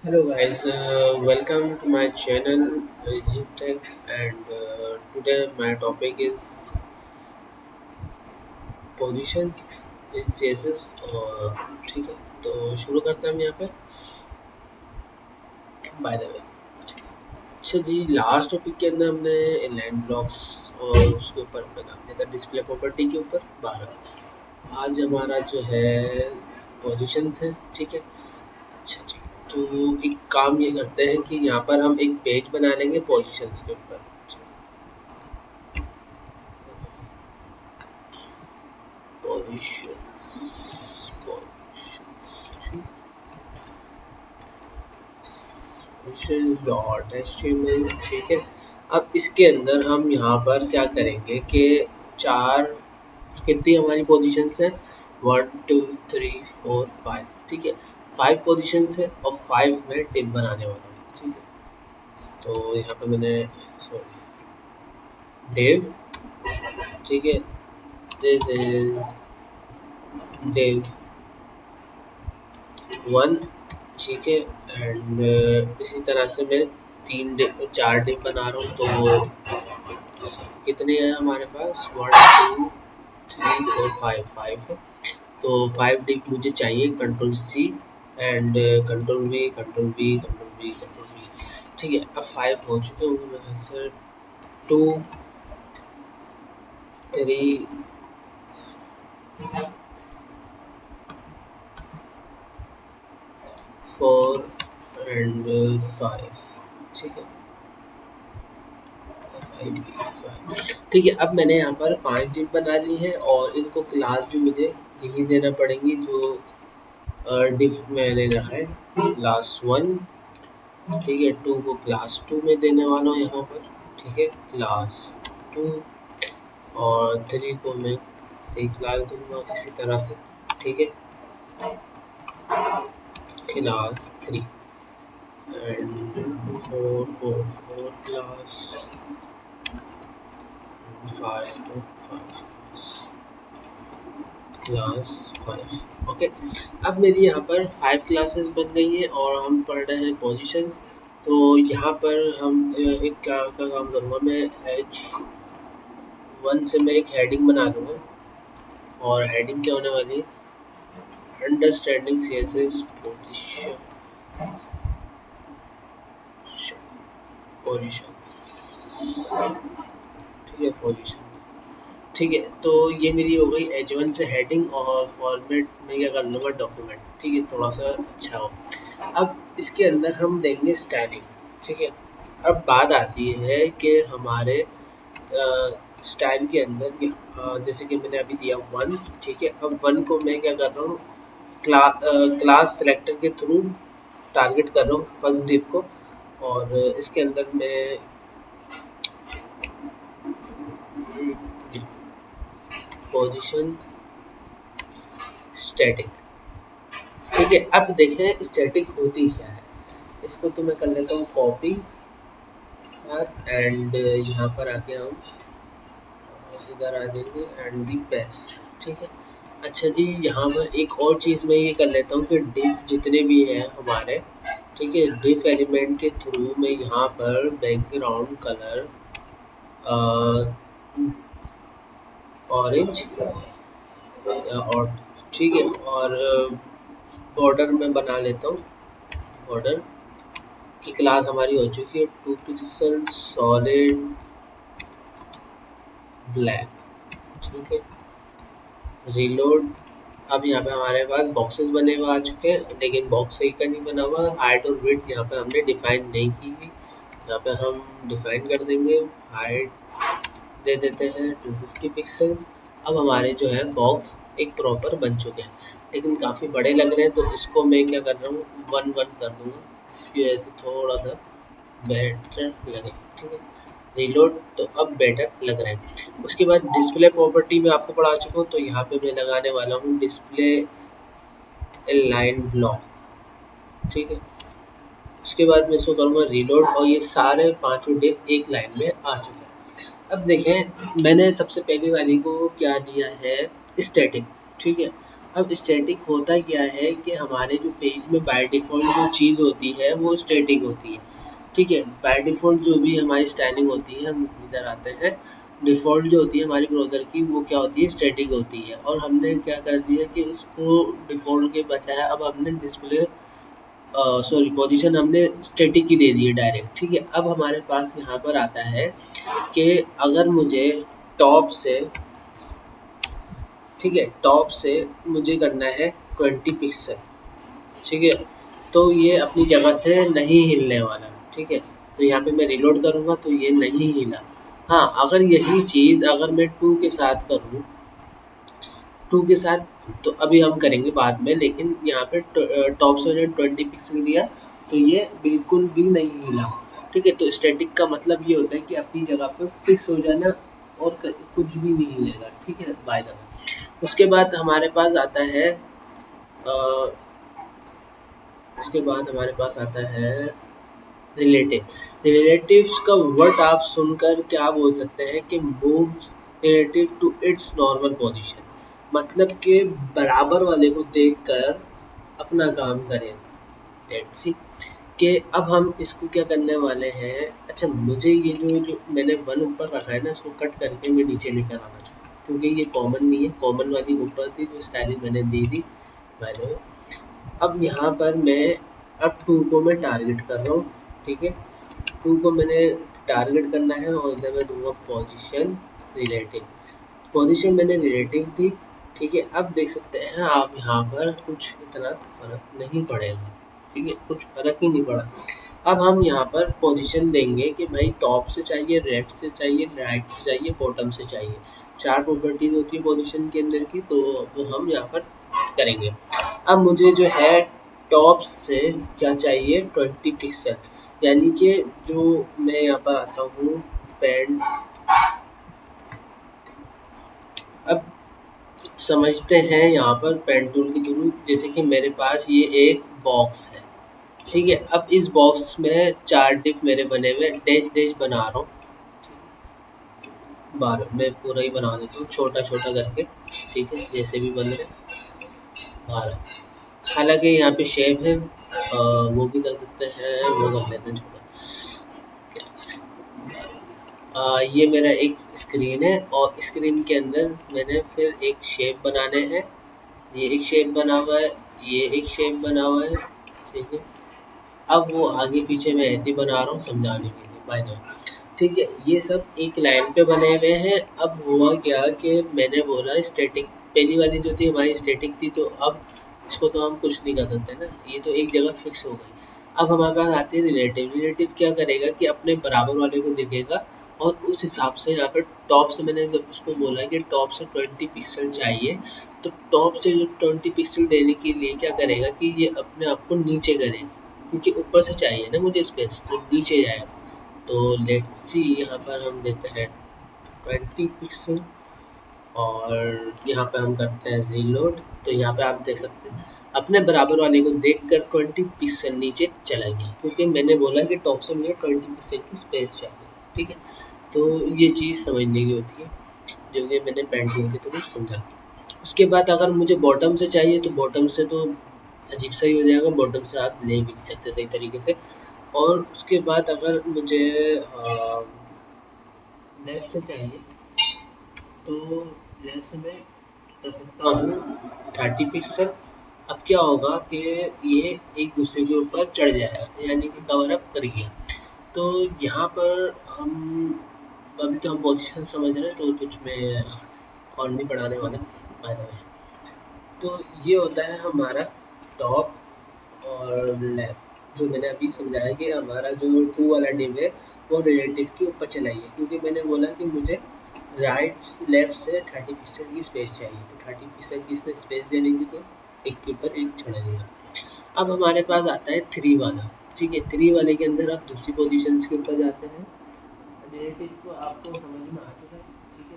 Hello guys, welcome to my channel Regime Tech, and today my topic is positions in CSS। और ठीक है, तो शुरू करते हैं हम यहाँ पे। बाय द वे, अच्छा जी, लास्ट टॉपिक के अंदर हमने इनलाइन ब्लॉक्स और उसके ऊपर हमने काम किया था, डिस्प्ले प्रॉपर्टी के ऊपर 12। आज हमारा जो है पोजीशंस है, ठीक है। अच्छा जी, तो एक काम ये करते हैं कि यहाँ पर हम एक पेज बना लेंगे पोजीशंस के ऊपर। पोजीशंस पोजीशंस डॉट एचटीएमएल, ठीक है। अब इसके अंदर हम यहाँ पर क्या करेंगे कि चार, कितनी हमारी पोजीशंस हैं, 1 2 3 4 5, ठीक है। 5 पोजीशंस है और 5 में टिप बनाने वाला हूँ, ठीक है। तो यहाँ पे मैंने सॉरी डिव, ठीक है, दिस इज डिव 1, ठीक है। एंड इसी तरह से मैं 4 डिव बना रहा हूँ। तो वो कितने हैं हमारे पास, 1 2 3 4 5 है। तो 5 डिव मुझे चाहिए, control C and control V, control V, control V, control V, ठीक है। अब 5 हो चुके होंगे मेरे से, 2 3 4 एंड 5, ठीक है। ठीक है, अब मैंने यहाँ पर 5 डिव बना ली है और इनको क्लास भी मुझे यही देना पड़ेंगी जो डिफ मैंने रखा है, क्लास 1, ठीक है। 2 को क्लास 2 में देने वाला हूँ यहाँ पर, ठीक है, क्लास 2। और 3 को मैं 3 क्लास दूंगा इसी तरह से, ठीक है, क्लास 3। एंड 4 को 4 क्लास, 5 को 5 क्लास 5, ओके। अब मेरी यहाँ पर 5 क्लासेस बन गई हैं और हम पढ़ रहे हैं पोजीशंस। तो यहाँ पर हम एक क्या का काम करूँगा मैं, H1 से मैं एक हेडिंग बना लूँगा। और हेडिंग क्या होने वाली है, अंडरस्टैंडिंग CSS पोजीशन, पोजीशंस, ठीक है, पोजीशन, ठीक है। तो ये मेरी हो गई H1 से हेडिंग, और फॉर्मेट में क्या कर लूँगा, डॉक्यूमेंट, ठीक है, थोड़ा सा अच्छा हो। अब इसके अंदर हम देंगे स्टाइलिंग, ठीक है। अब बात आती है कि हमारे स्टाइल के अंदर जैसे कि मैंने अभी दिया 1, ठीक है। अब 1 को मैं क्या कर रहा हूँ, क्लास सेलेक्टर के थ्रू टारगेट कर रहा हूँ फर्स्ट डिव को। और इसके अंदर मैं पोजीशन स्टैटिक, ठीक है। अब देखें स्टैटिक होती क्या है, इसको तो मैं कर लेता हूँ कॉपी एंड यहाँ पर आके हम इधर आ जाएंगे एंड दी पेस्ट, ठीक है। अच्छा जी, यहाँ पर एक और चीज़ मैं ये कर लेता हूँ कि डिव जितने भी हैं हमारे, ठीक है, डिफ एलिमेंट के थ्रू मैं यहाँ पर बैकग्राउंड कलर ऑरेंज और, ठीक है, और बॉर्डर में बना लेता हूँ। बॉर्डर की क्लास हमारी हो चुकी है 2 पिक्सल सॉलिड ब्लैक, ठीक है। रीलोड, अब यहाँ पे हमारे पास बॉक्सेस बने हुए आ चुके हैं, लेकिन बॉक्स सही का नहीं बना हुआ। हाइट और विड्थ यहाँ पे हमने डिफाइन नहीं की हुई, यहाँ पे हम डिफाइन कर देंगे। हाइट दे देते हैं 250 पिक्सल्स। अब हमारे जो है बॉक्स एक प्रॉपर बन चुके हैं, लेकिन काफ़ी बड़े लग रहे हैं, तो इसको मैं क्या कर रहा हूँ, 1 1 कर दूँगा, इसकी वजह से थोड़ा सा बेटर लगे, ठीक है। रीलोड, तो अब बेटर लग रहा है। उसके बाद डिस्प्ले प्रॉपर्टी में आपको पढ़ा चुका हूँ, तो यहाँ पे मैं लगाने वाला हूँ डिस्प्ले लाइन ब्लॉक, ठीक है। उसके बाद मैं इसको करूँगा रीलोड, और ये सारे पाँचों डिव एक लाइन में आ चुके हैं। अब देखें मैंने सबसे पहली वाली को क्या दिया है, स्टैटिक, ठीक है। अब स्टैटिक होता क्या है कि हमारे जो पेज में बाय डिफ़ॉल्ट जो चीज़ होती है वो स्टैटिक होती है, ठीक है? बाय डिफ़ॉल्ट जो भी हमारी स्टाइलिंग होती है, हम इधर आते हैं, डिफ़ॉल्ट जो होती है हमारी ब्राउज़र की वो क्या होती है, स्टैटिक होती है। और हमने क्या कर दिया कि उसको डिफ़ॉल्ट के बजाय अब हमने डिस्प्ले सॉरी पोजीशन हमने स्टैटिक की दे दी है डायरेक्ट, ठीक है? अब हमारे पास यहाँ पर आता है कि अगर मुझे टॉप से, ठीक है, टॉप से मुझे करना है 20 पिक्सल, ठीक है? तो ये अपनी जगह से नहीं हिलने वाला, ठीक है? तो यहाँ पे मैं रिलोड करूँगा तो ये नहीं हिला। हाँ, अगर यही चीज़ अगर मैं 2 के साथ करूँ, 2 के साथ, तो अभी हम करेंगे बाद में, लेकिन यहाँ पे टॉप से मैंने 20 पिक्सल दिया तो ये बिल्कुल भी नहीं हिला, ठीक है? तो स्टैटिक का मतलब ये होता है कि अपनी जगह पे फिक्स हो जाना और कुछ भी नहीं हिलेगा, ठीक है, बाय द वे। उसके बाद हमारे पास आता है अ, उसके बाद हमारे पास आता है रिलेटिव। रिलेटिव्स का वर्ड आप सुनकर क्या बोल सकते हैं कि moves relative to its normal position, मतलब कि बराबर वाले को देखकर अपना काम करेगा। डेट सी कि अब हम इसको क्या करने वाले हैं। अच्छा, मुझे ये जो मैंने वन ऊपर रखा है ना, इसको कट करके मैं नीचे लेकर आना चाहता हूँ क्योंकि ये कॉमन नहीं है, कॉमन वाली ऊपर थी जो स्टाइलिंग मैंने दे दी, बाय द वे। अब यहाँ पर मैं अब 2 को मैं टारगेट कर रहा हूँ, ठीक है? 2 को मैंने टारगेट करना है और इधर मैं दूँगा पोजीशन रिलेटिव। पोजीशन मैंने रिलेटिव दी, ठीक है? अब देख सकते हैं आप यहाँ पर कुछ इतना फ़र्क नहीं पड़ेगा, ठीक है? कुछ फ़र्क ही नहीं पड़ा। अब हम यहाँ पर पोजीशन देंगे कि भाई टॉप से चाहिए, लेफ्ट से चाहिए, राइट से चाहिए, बॉटम से चाहिए। 4 प्रॉपर्टीज़ होती है पोजीशन के अंदर की, तो वो हम यहाँ पर करेंगे। अब मुझे जो है टॉप से क्या चाहिए, 20 पिक्सल, यानी कि जो मैं यहाँ पर आता हूँ पेन। अब समझते हैं यहाँ पर पेन टूल के थ्रू, जैसे कि मेरे पास ये एक बॉक्स है, ठीक है? अब इस बॉक्स में 4 डिप मेरे बने हुए, डैश डैश बना रहा हूँ, 12 मैं पूरा ही बना देता हूँ छोटा छोटा करके, ठीक है? जैसे भी बन रहे 12। हालांकि यहाँ पे शेप है, वो भी कर सकते हैं, वो कर लेते हैं छोटा। ये मेरा एक स्क्रीन है और स्क्रीन के अंदर मैंने फिर एक शेप बनाने हैं। ये एक शेप बना हुआ है, ये एक शेप बना हुआ है, ठीक है? अब वो आगे पीछे मैं ऐसे ही बना रहा हूँ समझाने के लिए, बाय द वे, ठीक है? ये सब एक लाइन पे बने हुए हैं। अब हुआ क्या कि मैंने बोला स्टैटिक, पहली वाली जो थी हमारी स्टैटिक थी, तो अब इसको तो हम कुछ नहीं कर सकते ना, ये तो एक जगह फिक्स हो गई। अब हमारे पास आती है रिलेटिव। रिलेटिव क्या करेगा कि अपने बराबर वाले को देखेगा और उस हिसाब से यहाँ पे टॉप से, मैंने जब उसको बोला कि टॉप से 20 पिक्सल चाहिए, तो टॉप से जो 20 पिक्सल देने के लिए क्या करेगा कि ये अपने आप को नीचे करेगा, क्योंकि ऊपर से चाहिए ना मुझे स्पेस, तो नीचे जाएगा। तो लेट्स सी, यहाँ पर हम देते हैं 20 पिक्सल और यहाँ पे हम करते हैं रीलोड। तो यहाँ पे आप देख सकते हैं अपने बराबर वाले को देखकर 20 पिक्सल नीचे चला गया, क्योंकि मैंने बोला कि टॉप से मुझे 20 पिक्सल की स्पेस चाहिए, ठीक है? तो ये चीज़ समझने की होती है, जो कि मैंने पेंटिंग के थ्रू समझा दी। उसके बाद अगर मुझे बॉटम से चाहिए तो बॉटम से तो अजीब सा ही हो जाएगा, बॉटम से आप ले भी नहीं सकते सही तरीके से। और उसके बाद अगर मुझे लेफ्ट से चाहिए तो लेफ्ट से मैं कर सकता हूँ 30 पिक्सल। अब क्या होगा कि ये एक दूसरे के ऊपर चढ़ जाएगा, यानी कि कवर अप कर गया। तो यहाँ पर हम अभी तो हम पोजीशन समझ रहे हैं, तो कुछ मैं और नहीं पढ़ाने वाला, बाय द वे। तो ये होता है हमारा टॉप और लेफ्ट, जो मैंने अभी समझाया कि हमारा जो 2 वाला डिव है वो रिलेटिव के ऊपर चलाइए, क्योंकि मैंने बोला कि मुझे राइट लेफ्ट से 30 पिक्सल की स्पेस चाहिए, तो 30 पिक्सल की इसने स्पेस दे दी थी, तो एक के ऊपर एक चढ़ गया। अब हमारे पास आता है 3 वाला, ठीक है? 3 वाले के अंदर आप दूसरी पोजीशन के ऊपर जाते हैं। रिलेटिव को आपको समझ में आ चुका है, ठीक है,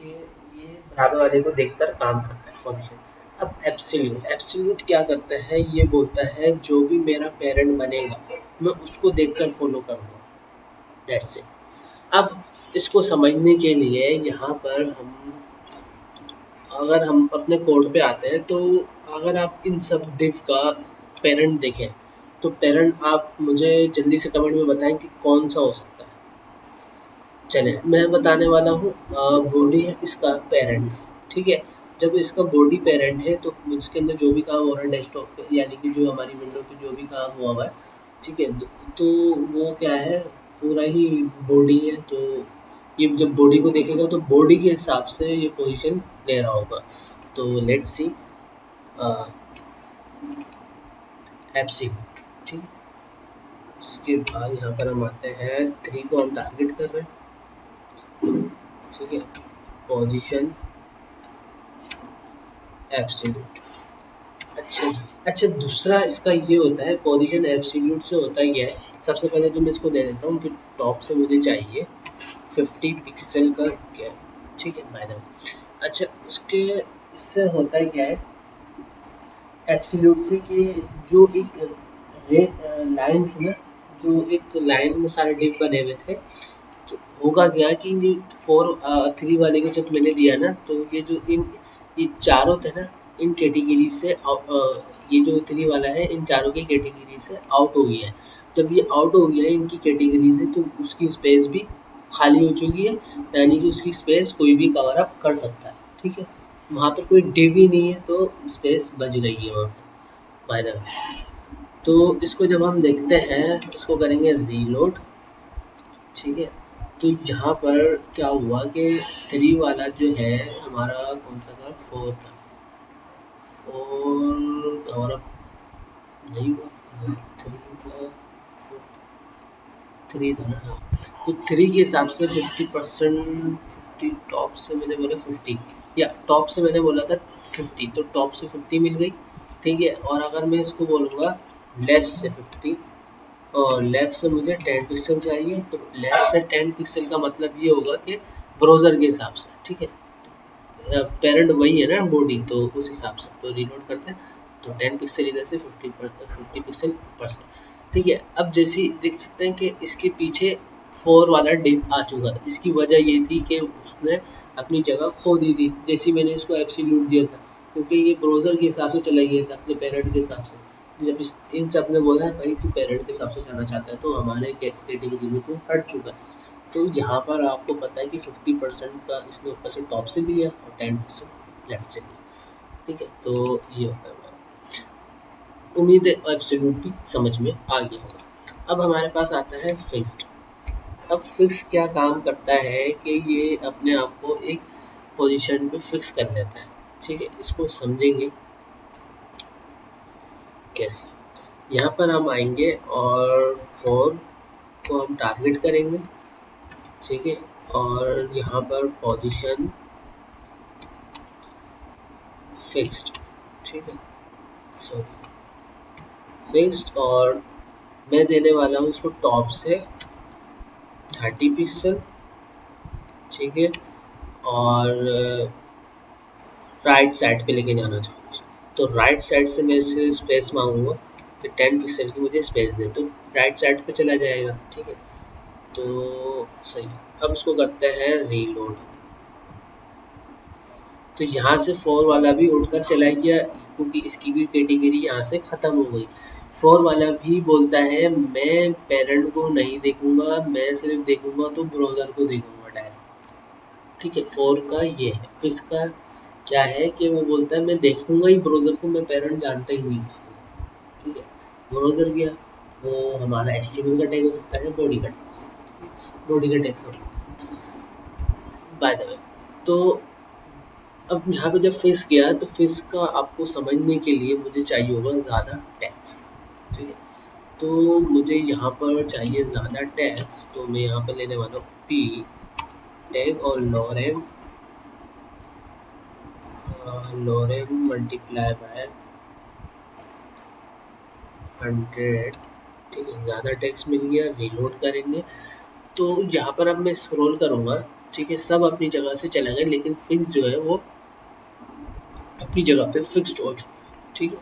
कि ये बराबर वाले को देखकर काम करता है पोजीशन। अब एब्सोल्यूट, एब्सोल्यूट क्या करता है, ये बोलता है जो भी मेरा पेरेंट बनेगा मैं उसको देखकर फॉलो करूँगा, दैट्स इट। अब इसको समझने के लिए यहाँ पर हम अगर हम अपने कोड पे आते हैं तो अगर आप इन सब डिव का पेरेंट देखें तो पेरेंट आप मुझे जल्दी से कमेंट में बताएं कि कौन सा हो सकता है। चलिए मैं बताने वाला हूँ। बॉडी है इसका पेरेंट, ठीक है। जब इसका बॉडी पेरेंट है तो उसके अंदर जो भी काम हो रहा है डेस्कटॉप पे यानी कि जो हमारी विंडो पे जो भी काम हुआ हुआ है, ठीक है, तो वो क्या है, पूरा ही बॉडी है। तो ये जब बॉडी को देखेगा तो बॉडी के हिसाब से ये पोजीशन ले रहा होगा। तो लेट्स सी एब्सोल्यूट, ठीक है। उसके बाद यहाँ पर हम आते हैं, थ्री को हम टारगेट कर रहे हैं, ठीक है। पोजीशन एब्सोल्यूट, अच्छा जी। अच्छा, दूसरा इसका ये होता है, पोजीशन एब्सोल्यूट से होता ही है। सबसे पहले तो मैं इसको दे देता हूँ कि टॉप से मुझे चाहिए 50 पिक्सल का गैप, ठीक है, बाय द वे। अच्छा, उसके इससे होता ही क्या है एब्सोल्यूट से कि जो एक लाइन थी ना, जो एक लाइन में सारे डिप बने हुए थे, तो होगा क्या कि ये फोर थ्री वाले को जब मैंने दिया ना, तो ये जो ये चारों थे ना, इन कैटेगरी से ये जो थ्री वाला है इन चारों की कैटेगरी से आउट हो गया है। जब ये आउट हो गया है इनकी कैटेगरी से तो उसकी स्पेस भी खाली हो चुकी है, यानी कि उसकी स्पेस कोई भी कवर अप कर सकता है, ठीक है। वहाँ पर कोई डिव ही नहीं है तो स्पेस बच गई है वहाँ पर, बाय द वे। तो इसको जब हम देखते हैं, इसको करेंगे रीलोड, ठीक है। तो यहाँ पर क्या हुआ कि थ्री वाला जो है हमारा कौन सा था, फोर था, फोर कवर अप नहीं हुआ, थ्री था, फोर थ्री था ना, हाँ। तो थ्री के हिसाब से 50%, 50 टॉप से मैंने बोला 50, या टॉप से मैंने बोला था 50, तो टॉप से 50 मिल गई, ठीक है। और अगर मैं इसको बोलूँगा लेफ्ट से 50 और लेफ्ट से मुझे 10 पिक्सल चाहिए, तो लेफ्ट से 10 पिक्सल का मतलब ये होगा कि ब्राउज़र के हिसाब से, ठीक है। पेरेंट वही है ना बॉडी, तो उस हिसाब से तो रीलोड करते हैं। तो 10 पिक्सल इधर से 50 पिक्सल ऊपर से, ठीक है। अब जैसे ही देख सकते हैं कि इसके पीछे फोर वाला डिप आ चुका था। इसकी वजह ये थी कि उसने अपनी जगह खो दी थी जैसे ही मैंने इसको एब्सोल्यूट दिया था, क्योंकि ये ब्राउज़र के हिसाब से चला गया था अपने पेरेंट के हिसाब से। जब इन सब ने बोला भाई तू पेरेंट के हिसाब से जाना चाहता है तो हमारे कैटेगरी में तू हट चुका है। तो यहाँ पर आपको पता है कि 50% का इसने ऊपर से टॉप से लिया और 10% लेफ्ट से लिया, ठीक है। तो ये होता है हमारा। उम्मीद है एब्सोल्यूट भी समझ में आ गया होगा। अब हमारे पास आता है फिक्स्ड। अब फिक्स क्या काम करता है कि ये अपने आप को एक पोजीशन पे फिक्स कर देता है, ठीक है। इसको समझेंगे कैसे। यहाँ पर हम आएंगे और फोर को हम टारगेट करेंगे, ठीक है। और यहाँ पर पोजीशन फिक्स्ड, ठीक है, सॉरी फिक्स्ड। और मैं देने वाला हूँ इसको टॉप से 30 पिक्सल, ठीक है। और राइट साइड पे लेके जाना चाहूँ तो राइट साइड से मैं इसे स्पेस मांगूंगा कि 10 पिक्सल की मुझे स्पेस दे, तो राइट साइड पे चला जाएगा, ठीक है। तो सही। अब इसको करते हैं रीलोड। तो यहाँ से फोर वाला भी उठकर चला गया क्योंकि इसकी भी कैटेगरी यहाँ से ख़त्म हो गई। फोर वाला भी बोलता है मैं पेरेंट को नहीं देखूंगा, मैं सिर्फ देखूंगा तो ब्राउज़र को देखूंगा डायरेक्ट, ठीक है। फोर का ये है। तो इसका क्या है कि वो बोलता है मैं देखूंगा ही ब्राउज़र को, मैं पेरेंट जानता ही नहीं इसको, ठीक है। ब्राउज़र गया, वो हमारा HTML का टैग हो सकता है, बॉडी का टैग हो सकता है, बॉडी का टैग सब बाय द वे। तो अब यहाँ पे जब फिक्स किया तो फिक्स का आपको समझने के लिए मुझे चाहिए होगा ज़्यादा टैक्स, ठीक है। तो मुझे यहाँ पर चाहिए ज़्यादा टैक्स, तो मैं यहाँ पर लेने वाला हूँ पी टैग और लोरेम मल्टीप्लाई बाय 100, ठीक है। ज़्यादा टैक्स मिल गया, रीलोड करेंगे। तो यहाँ पर अब मैं स्क्रॉल करूँगा, ठीक है, सब अपनी जगह से चला गया लेकिन फिक्स जो है वो अपनी जगह पे फिक्स्ड हो चुका है, ठीक है।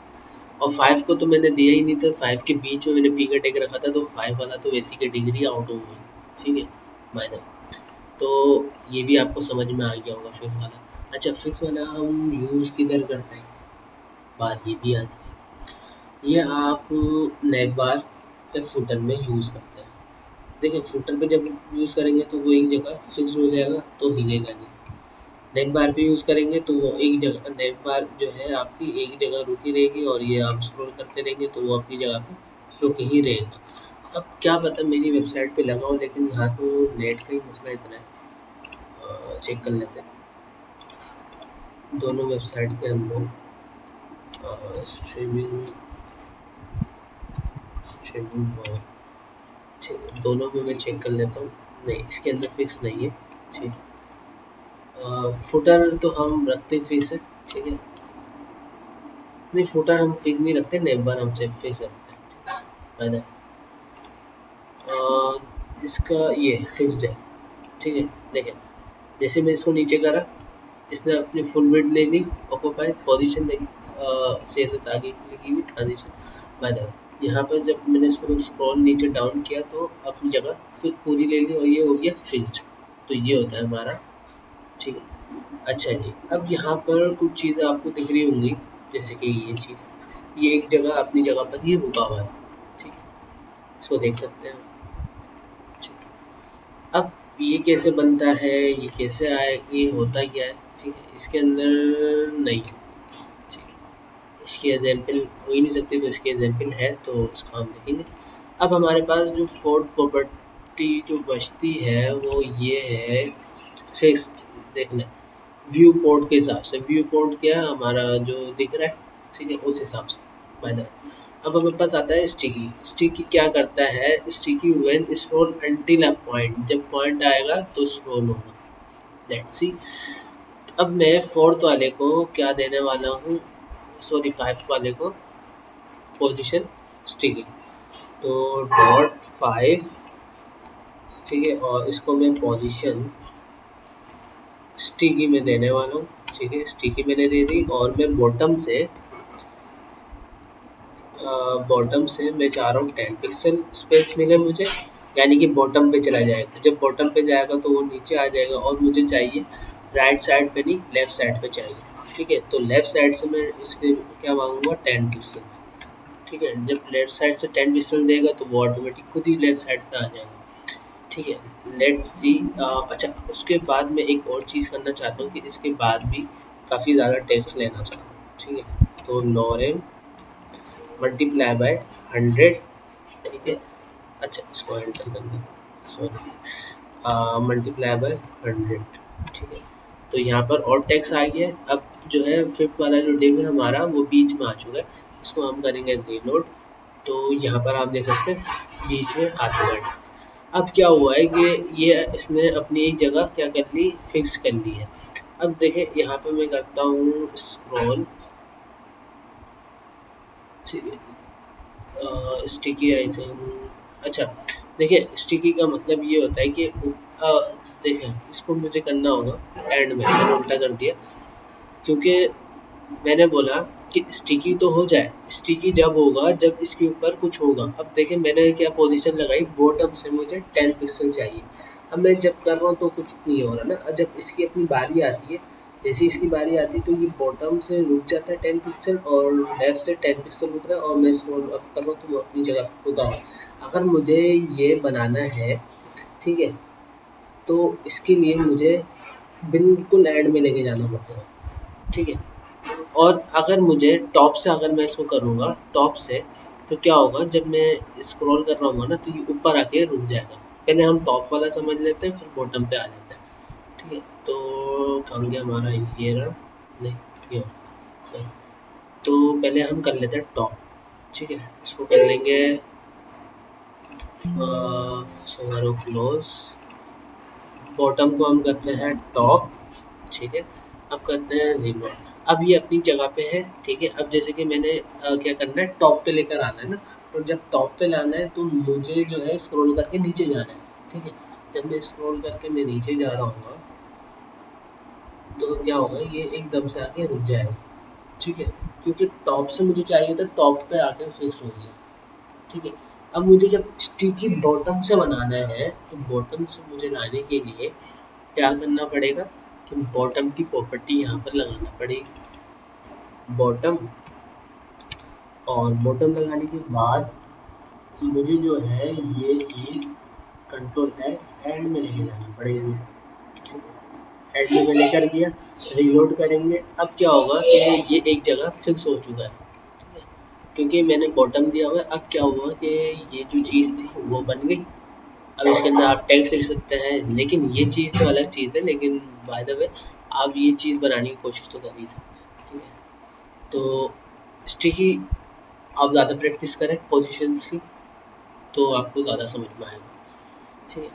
और 5 को तो मैंने दिया ही नहीं था, 5 के बीच में मैंने पी का टैग रखा था तो 5 वाला तो वैसी कैटेगरी आउट हो गई, ठीक है, बाय द वे। तो ये भी आपको समझ में आ गया होगा फिर वाला। अच्छा, फिक्स वाला हम यूज़ किधर करते हैं, बात ये भी आती है। ये आप नेक बार या फुटर में यूज़ करते हैं। देखिए, फुटर पे जब यूज़ करेंगे तो वो एक जगह फिक्स हो जाएगा, तो हिलेगा नहीं। नेक बार पे यूज़ करेंगे तो वो एक जगह, नेक बार जो है आपकी एक जगह रुकी रहेगी, और ये आप स्क्रॉल करते रहेंगे तो वो अपनी जगह पे रुक ही रहेगा। अब क्या पता मेरी वेबसाइट पे लगा हो, लेकिन यहाँ तो नेट का ही मसला इतना है। चेक कर लेते हैं दोनों वेबसाइट के अंदर। स्ट्रीमिंग स्ट्रीमिंग ठीक है, दोनों में मैं चेक कर लेता हूँ। नहीं, इसके अंदर फिक्स नहीं है। ठीक है, फुटर तो हम रखते फिक्स है। ठीक है, नहीं, फुटर हम फिक्स नहीं रखते, नेम बार हम सिर्फ फिक्स रखते हैं। फायदा इसका ये फिक्स्ड है। ठीक है, देखें, जैसे मैं इसको नीचे करा, इसने अपनी फुल विड्थ ले ली, ऑक्यूपाई पोजीशन लगी, सी एस एस आगे लगी हुई ट्रांजिशन। बाय द वे, यहाँ पर जब मैंने इसको स्क्रॉल नीचे डाउन किया तो अपनी जगह फिर पूरी ले ली, और ये हो गया फिक्स्ड। तो ये होता है हमारा। ठीक है, अच्छा जी, अब यहाँ पर कुछ चीज़ें आपको दिख रही होंगी, जैसे कि ये चीज़, ये एक जगह अपनी जगह पर ये रुका हुआ है। ठीक है, इसको देख सकते हैं। ठीक है, अब ये कैसे बनता है, ये कैसे आए, ये होता क्या है। ठीक है, इसके अंदर नहीं है। ठीक है, इसकी एग्जाम्पल हो ही नहीं सकती, तो इसकी एग्जाम्पल है तो उसको हम देखेंगे। अब हमारे पास जो फोर्थ प्रॉपर्टी जो बचती है वो ये है फिक्स्ड। देखना, व्यू पोर्ट के हिसाब से, व्यू पोर्ट क्या है हमारा जो दिख रहा है। ठीक है, उस हिसाब से। बाय द वे, अब हमारे पास आता है स्टिकी। स्टिकी क्या करता है, sticky when scroll until a point, जब पॉइंट आएगा तो स्क्रॉल होगा। लेट्स सी, अब मैं फोर्थ वाले को क्या देने वाला हूँ, सॉरी फाइव वाले को पोजीशन स्टिकी, तो डॉट फाइव। ठीक है, और इसको मैं पोजीशन स्टिकी में देने वाला हूँ। ठीक है, स्टिकी मैंने दे दी, और मैं बॉटम से मैं चाह रहा हूँ 10 पिक्सल स्पेस मिले मुझे, यानी कि बॉटम पे चला जाएगा। जब बॉटम पे जाएगा तो वो नीचे आ जाएगा, और मुझे चाहिए राइट साइड पे नहीं, लेफ्ट साइड पे चाहिए। ठीक है, तो लेफ्ट साइड से मैं इसके क्या मांगूंगा, 10 पिक्सल्स। ठीक है, जब लेफ्ट साइड से 10 पिक्सल देगा तो वो ऑटोमेटिक खुद ही लेफ्ट साइड पे आ जाएगा। ठीक है, लेट्स सी। अच्छा, उसके बाद मैं एक और चीज़ करना चाहता हूँ कि इसके बाद भी काफ़ी ज़्यादा टेक्स्ट लेना चाहता हूँ। ठीक है, तो लॉरेम मल्टीप्लाई बाय 100। ठीक है, अच्छा, इसको एंटर कर दें, सॉरी, मल्टीप्लाई बाय 100। ठीक है, तो यहाँ पर और टैक्स आ गया है। अब जो है फिफ्थ वाला जो डिव है हमारा वो बीच में आ चुका है, इसको हम करेंगे रीलोड। तो यहाँ पर आप देख सकते हैं बीच में आ चुका है। अब क्या हुआ है कि ये इसने अपनी एक जगह क्या कर ली, फिक्स कर ली है। अब देखें, यहाँ पे मैं करता हूँ स्क्रॉल। ठीक है, स्टिकी आई थिंक, अच्छा, देखिए, स्टिकी का मतलब ये होता है कि देखें, इसको मुझे करना होगा एंड में, मैंने उल्टा कर दिया, क्योंकि मैंने बोला कि स्टिकी तो हो जाए, स्टिकी जब होगा जब इसके ऊपर कुछ होगा। अब देखिए, मैंने क्या पोजीशन लगाई, बॉटम से मुझे 10 पिक्सल चाहिए। अब मैं जब कर रहा हूँ तो कुछ नहीं हो रहा ना, और जब इसकी अपनी बारी आती है, जैसे इसकी बारी आती है तो ये बॉटम से रुक जाता है 10 पिक्सल, और लेफ्ट से 10 पिक्सल रुक रहा है, और मैं स्क्रॉल अप कर रहा हूँ तो वो अपनी जगह पे रुका हुआ है। अगर मुझे ये बनाना है, ठीक है, तो इसके लिए मुझे बिल्कुल एंड में लेके जाना पड़ेगा। ठीक है, और अगर मुझे टॉप से, अगर मैं इसको करूँगा टॉप से, तो क्या होगा, जब मैं स्क्रॉल कर रहा हूँ ना तो ये ऊपर आके रुक जाएगा। पहले हम टॉप वाला समझ लेते हैं, फिर बॉटम पे आ जाते हैं। ठीक है, तो कहाँ गया हमारा ये रहा, नहीं, ये सही। तो पहले हम कर लेते हैं टॉप। ठीक है, इसको कर लेंगे सो क्लोज, बॉटम को हम करते हैं टॉप। ठीक है, अब करते हैं रिलोड। अब ये अपनी जगह पे है। ठीक है, अब जैसे कि मैंने क्या करना है, टॉप पे लेकर आना है ना, तो जब टॉप पे लाना है तो मुझे जो है स्क्रॉल करके नीचे जाना है। ठीक है, जब मैं स्क्रॉल करके मैं नीचे जा रहा हूँ तो क्या होगा, ये एकदम से आके रुक जाएगा। ठीक है, क्योंकि टॉप से मुझे चाहिए था, टॉप पे आके फिक्स हो गया। ठीक है, अब मुझे जब स्टिकी बॉटम से बनाना है, तो बॉटम से मुझे लाने के लिए क्या करना पड़ेगा तो बॉटम की प्रॉपर्टी यहाँ पर लगाना पड़ेगी, बॉटम। और बॉटम लगाने के बाद मुझे जो है ये चीज़ कंट्रोल एक्स एंड में लेके जाना पड़ेगी। एंड में मैं लेकर गया, रीलोड करेंगे। अब क्या होगा कि ये एक जगह फिक्स हो चुका है, ठीक है? क्योंकि मैंने बॉटम दिया हुआ है। अब क्या हुआ कि ये जो चीज़ थी वो बन गई। अब इसके अंदर आप टेक्स्ट लिख सकते हैं, लेकिन ये चीज़ तो अलग चीज़ है। लेकिन बाय द वे आप ये चीज़ बनाने की कोशिश तो कर ही सकते हैं, ठीक है? तो स्टिकी आप ज़्यादा प्रैक्टिस करें पोजीशंस की, तो आपको ज़्यादा समझ में आएगा, ठीक है?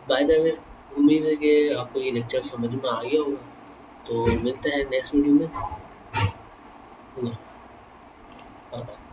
बाय द वे उम्मीद है कि आपको ये लेक्चर समझ में आ गया होगा। तो मिलते हैं नेक्स्ट वीडियो में। Bye bye.